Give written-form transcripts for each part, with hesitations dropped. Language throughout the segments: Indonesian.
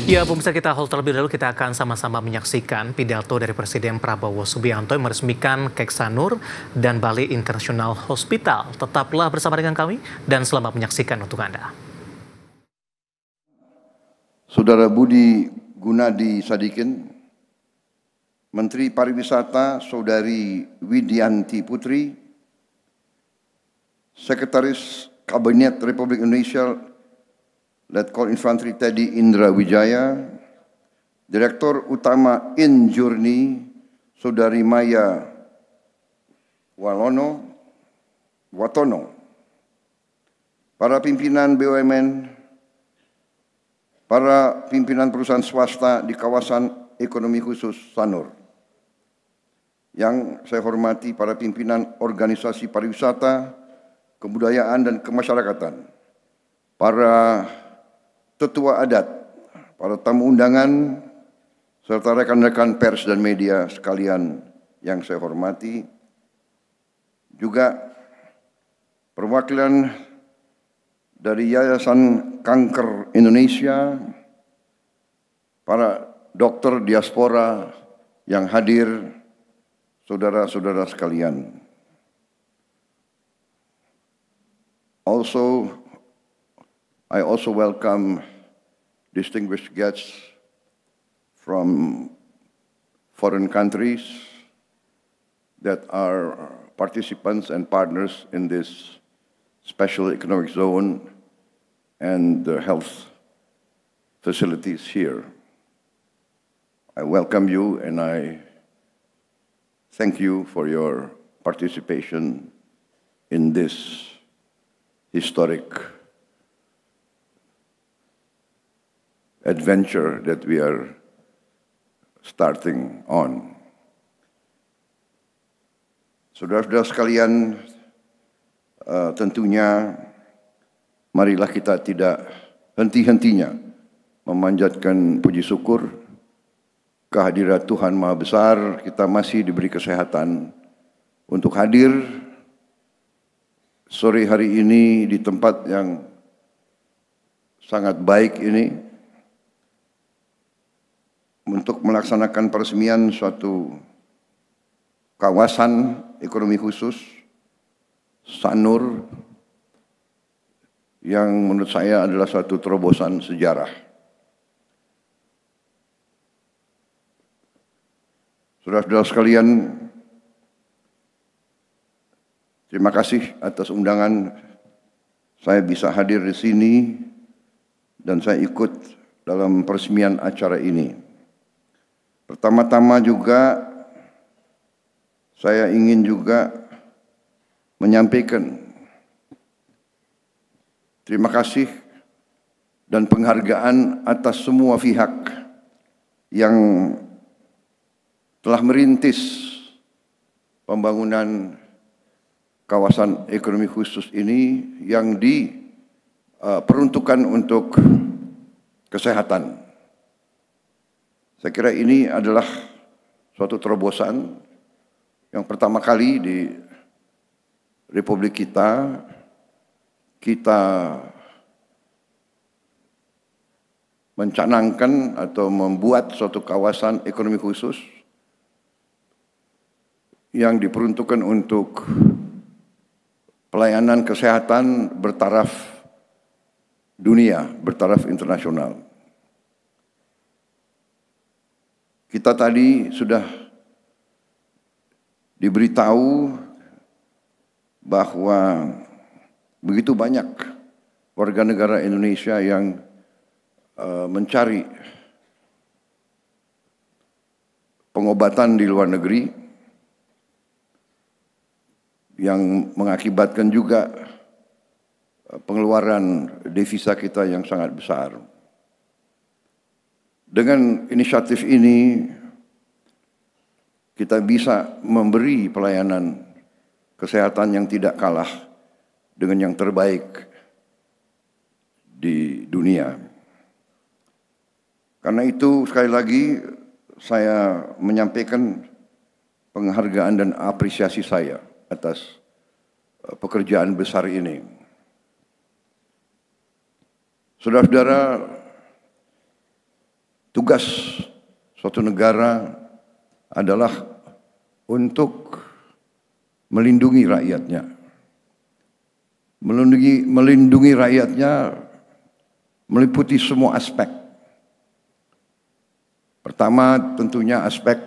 Ya, pemirsa, kita hold terlebih dahulu. Kita akan sama-sama menyaksikan pidato dari Presiden Prabowo Subianto yang meresmikan Kek Sanur dan Bali International Hospital. Tetaplah bersama dengan kami dan selamat menyaksikan untuk Anda. Saudara Budi Gunadi Sadikin, Menteri Pariwisata Saudari Widianti Putri, Sekretaris Kabinet Republik Indonesia Letkol Infantri Teddy Indra Wijaya, Direktur Utama Injurni Saudari Maya Watono, para pimpinan BUMN, para pimpinan perusahaan swasta di kawasan ekonomi khusus Sanur. Yang saya hormati para pimpinan organisasi pariwisata, kebudayaan dan kemasyarakatan, para tetua adat, para tamu undangan, serta rekan-rekan pers dan media sekalian yang saya hormati, juga perwakilan dari Yayasan Kanker Indonesia, para dokter diaspora yang hadir, saudara-saudara sekalian. I also welcome distinguished guests from foreign countries that are participants and partners in this special economic zone and the health facilities here. I welcome you and I thank you for your participation in this historic adventure that we are starting on. Saudara-saudara sekalian, tentunya marilah kita tidak henti-hentinya memanjatkan puji syukur kehadirat Tuhan Maha Besar. Kita masih diberi kesehatan untuk hadir sore hari ini di tempat yang sangat baik ini untuk melaksanakan peresmian suatu kawasan ekonomi khusus Sanur yang menurut saya adalah suatu terobosan sejarah. Saudara-saudara sekalian, terima kasih atas undangan saya bisa hadir di sini dan saya ikut dalam peresmian acara ini. Pertama-tama juga saya ingin juga menyampaikan terima kasih dan penghargaan atas semua pihak yang telah merintis pembangunan kawasan ekonomi khusus ini yang diperuntukkan untuk kesehatan. Saya kira ini adalah suatu terobosan yang pertama kali di Republik kita mencanangkan atau membuat suatu kawasan ekonomi khusus yang diperuntukkan untuk pelayanan kesehatan bertaraf dunia, bertaraf internasional. Kita tadi sudah diberitahu bahwa begitu banyak warga negara Indonesia yang mencari pengobatan di luar negeri yang mengakibatkan juga pengeluaran devisa kita yang sangat besar. Dengan inisiatif ini kita bisa memberi pelayanan kesehatan yang tidak kalah dengan yang terbaik di dunia. Karena itu sekali lagi saya menyampaikan penghargaan dan apresiasi saya atas pekerjaan besar ini. Saudara-saudara, tugas suatu negara adalah untuk melindungi rakyatnya. Melindungi rakyatnya meliputi semua aspek. Pertama tentunya aspek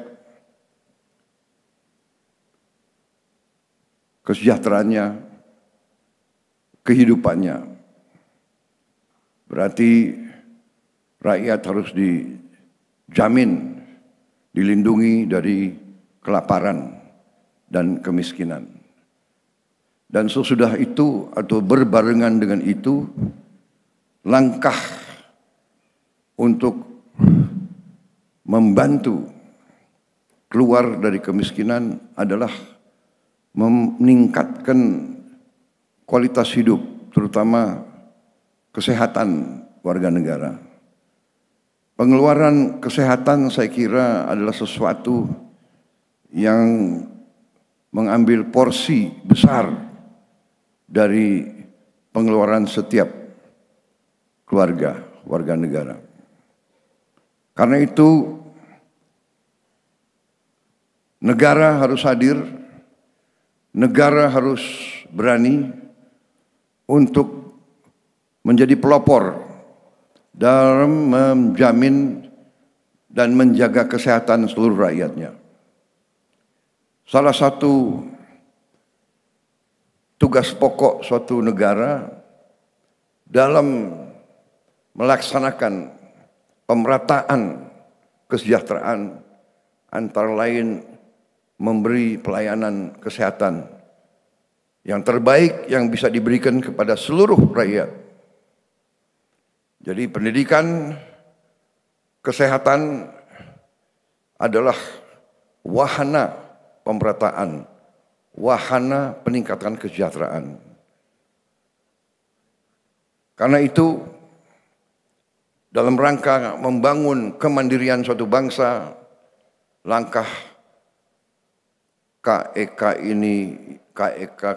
kesejahteraannya, kehidupannya. Berarti rakyat harus dijamin, dilindungi dari kelaparan dan kemiskinan. Dan sesudah itu atau berbarengan dengan itu, langkah untuk membantu keluar dari kemiskinan adalah meningkatkan kualitas hidup, terutama kesehatan warga negara. Pengeluaran kesehatan saya kira adalah sesuatu yang mengambil porsi besar dari pengeluaran setiap keluarga, warga negara. Karena itu negara harus hadir, negara harus berani untuk menjadi pelopor dalam menjamin dan menjaga kesehatan seluruh rakyatnya. Salah satu tugas pokok suatu negara dalam melaksanakan pemerataan kesejahteraan antara lain memberi pelayanan kesehatan yang terbaik yang bisa diberikan kepada seluruh rakyat. Jadi pendidikan kesehatan adalah wahana pemerataan, wahana peningkatan kesejahteraan. Karena itu, dalam rangka membangun kemandirian suatu bangsa, langkah KEK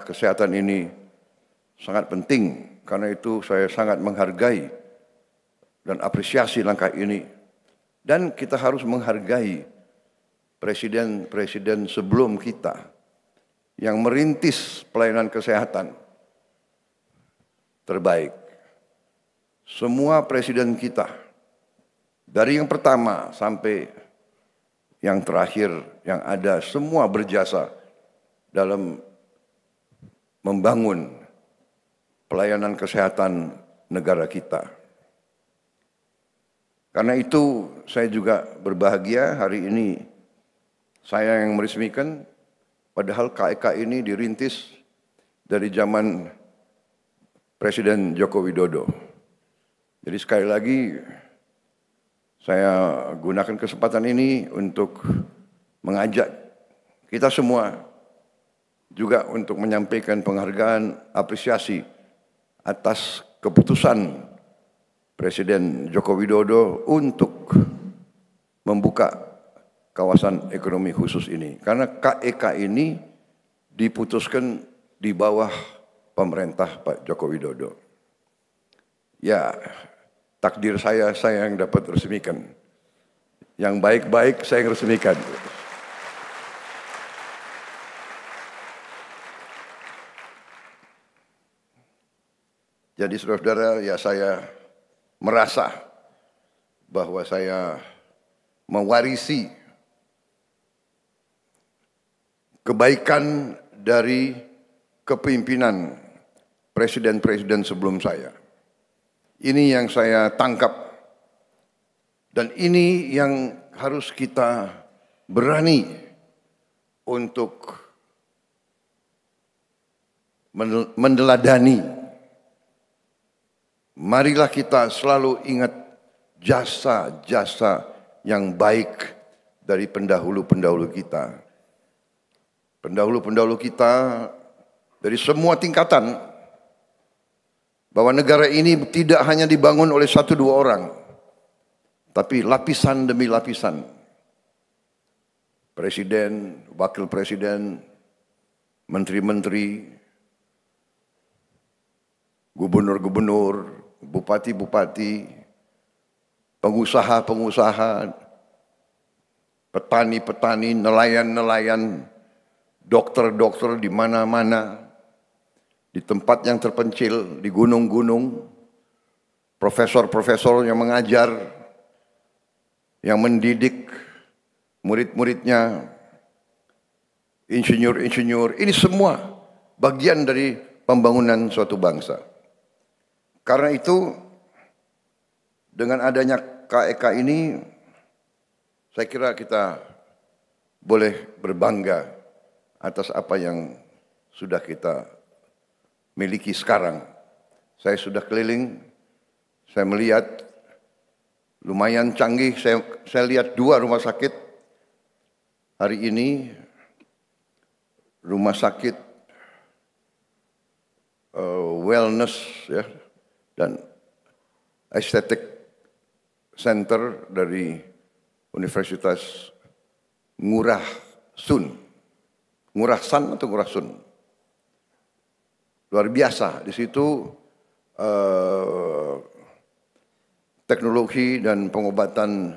kesehatan ini sangat penting. Karena itu saya sangat menghargai dan apresiasi langkah ini. Dan kita harus menghargai presiden-presiden sebelum kita yang merintis pelayanan kesehatan terbaik. Semua presiden kita, dari yang pertama sampai yang terakhir yang ada, semua berjasa dalam membangun pelayanan kesehatan negara kita. Karena itu saya juga berbahagia hari ini saya yang meresmikan, padahal KEK ini dirintis dari zaman Presiden Joko Widodo. Jadi sekali lagi saya gunakan kesempatan ini untuk mengajak kita semua juga untuk menyampaikan penghargaan, apresiasi atas keputusan Presiden Joko Widodo untuk membuka kawasan ekonomi khusus ini. Karena KEK ini diputuskan di bawah pemerintah Pak Joko Widodo. Ya, takdir saya yang dapat resmikan. Yang baik-baik saya yang resmikan. Jadi saudara-saudara, ya saya merasa bahwa saya mewarisi kebaikan dari kepemimpinan presiden-presiden sebelum saya. Ini yang saya tangkap dan ini yang harus kita berani untuk meneladani. Marilah kita selalu ingat jasa-jasa yang baik dari pendahulu-pendahulu kita. Pendahulu-pendahulu kita dari semua tingkatan, bahwa negara ini tidak hanya dibangun oleh 1-2 orang, tapi lapisan demi lapisan. Presiden, wakil presiden, menteri-menteri, gubernur-gubernur, bupati-bupati, pengusaha-pengusaha, petani-petani, nelayan-nelayan, dokter-dokter di mana-mana, di tempat yang terpencil, di gunung-gunung, profesor-profesor yang mengajar, yang mendidik murid-muridnya, insinyur-insinyur, ini semua bagian dari pembangunan suatu bangsa. Karena itu, dengan adanya KEK ini, saya kira kita boleh berbangga atas apa yang sudah kita miliki sekarang. Saya sudah keliling, saya melihat lumayan canggih, saya lihat 2 rumah sakit hari ini, rumah sakit wellness ya, dan aesthetic center dari Universitas Ngurah Sun. Ngurah San atau Ngurah Sun. Luar biasa. Di situ teknologi dan pengobatan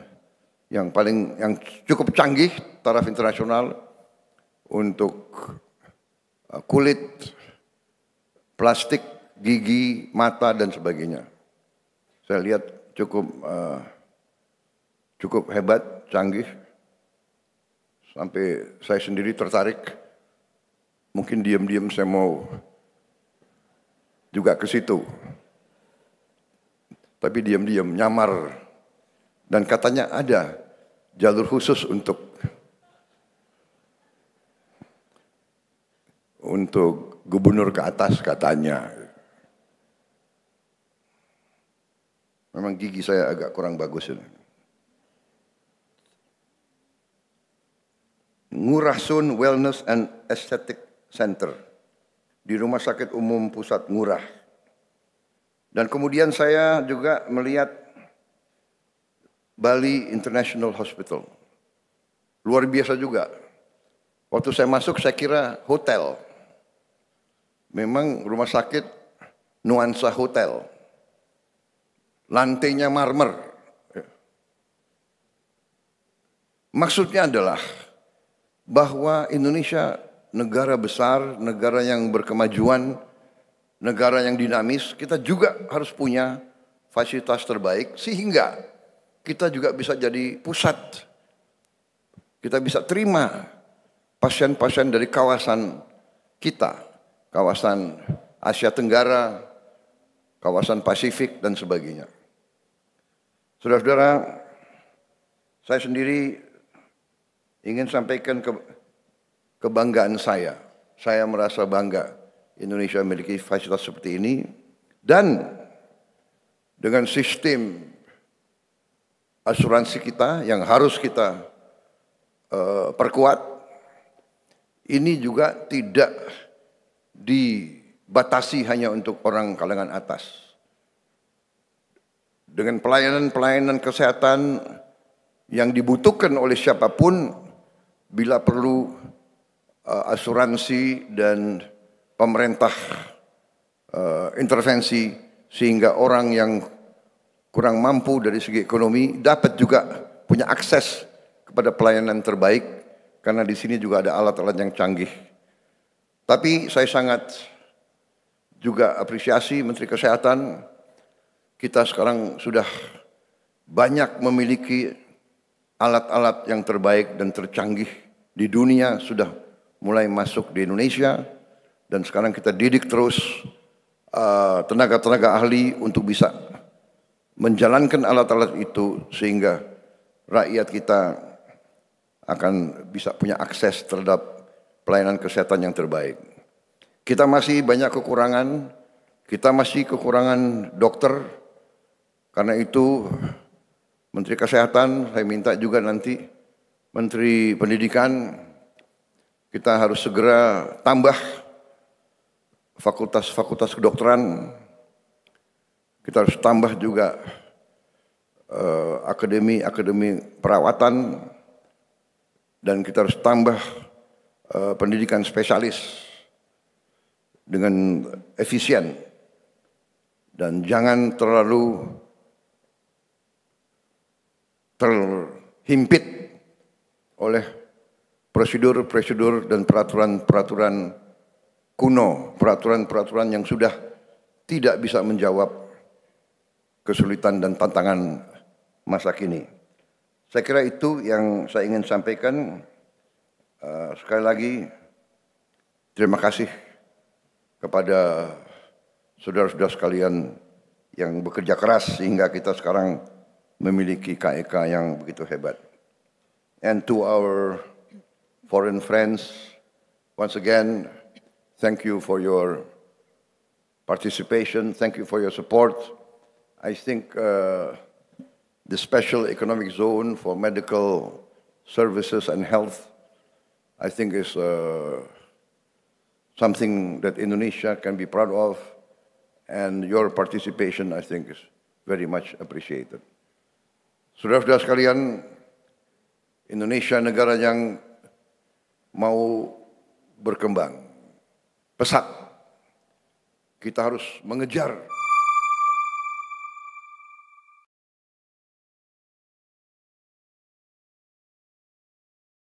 yang cukup canggih taraf internasional untuk kulit, plastik, gigi, mata dan sebagainya. Saya lihat cukup hebat, canggih. Sampai saya sendiri tertarik. Mungkin diam-diam saya mau juga ke situ. Tapi diam-diam nyamar. Dan katanya ada jalur khusus untuk gubernur ke atas katanya. Memang gigi saya agak kurang bagus ini. Ngurah Sun Wellness and Aesthetic Center di Rumah Sakit Umum Pusat Ngurah. Dan kemudian saya juga melihat Bali International Hospital. Luar biasa juga. Waktu saya masuk saya kira hotel. Memang rumah sakit nuansa hotel. Lantainya marmer. Maksudnya adalah bahwa Indonesia negara besar, negara yang berkemajuan, negara yang dinamis, kita juga harus punya fasilitas terbaik sehingga kita juga bisa jadi pusat. Kita bisa terima pasien-pasien dari kawasan kita, kawasan Asia Tenggara, kawasan Pasifik dan sebagainya. Saudara-saudara, saya sendiri ingin sampaikan kebanggaan saya. Saya merasa bangga Indonesia memiliki fasilitas seperti ini. Dan dengan sistem asuransi kita yang harus kita perkuat, ini juga tidak dibatasi hanya untuk orang kalangan atas. Dengan pelayanan-pelayanan kesehatan yang dibutuhkan oleh siapapun, bila perlu asuransi dan pemerintah intervensi sehingga orang yang kurang mampu dari segi ekonomi dapat juga punya akses kepada pelayanan terbaik, karena di sini juga ada alat-alat yang canggih. Tapi saya sangat juga apresiasi Menteri Kesehatan, kita sekarang sudah banyak memiliki alat-alat yang terbaik dan tercanggih di dunia, sudah mulai masuk di Indonesia, dan sekarang kita didik terus tenaga-tenaga ahli untuk bisa menjalankan alat-alat itu sehingga rakyat kita akan bisa punya akses terhadap pelayanan kesehatan yang terbaik. Kita masih banyak kekurangan, kita masih kekurangan dokter, karena itu Menteri Kesehatan, saya minta juga nanti Menteri Pendidikan, kita harus segera tambah fakultas-fakultas kedokteran. Kita harus tambah juga akademi-akademi perawatan, dan kita harus tambah pendidikan spesialis dengan efisien, dan jangan terlalu terhimpit oleh prosedur-prosedur dan peraturan-peraturan kuno, peraturan-peraturan yang sudah tidak bisa menjawab kesulitan dan tantangan masa kini. Saya kira itu yang saya ingin sampaikan. Sekali lagi, terima kasih kepada saudara-saudara sekalian yang bekerja keras sehingga kita sekarang memiliki KEK yang begitu hebat. And to our foreign friends, once again, thank you for your participation, thank you for your support. I think the special economic zone for medical services and health, I think is something that Indonesia can be proud of, and your participation, I think, is very much appreciated. Saudara-saudara sekalian, Indonesia negara yang mau berkembang pesat. Kita harus mengejar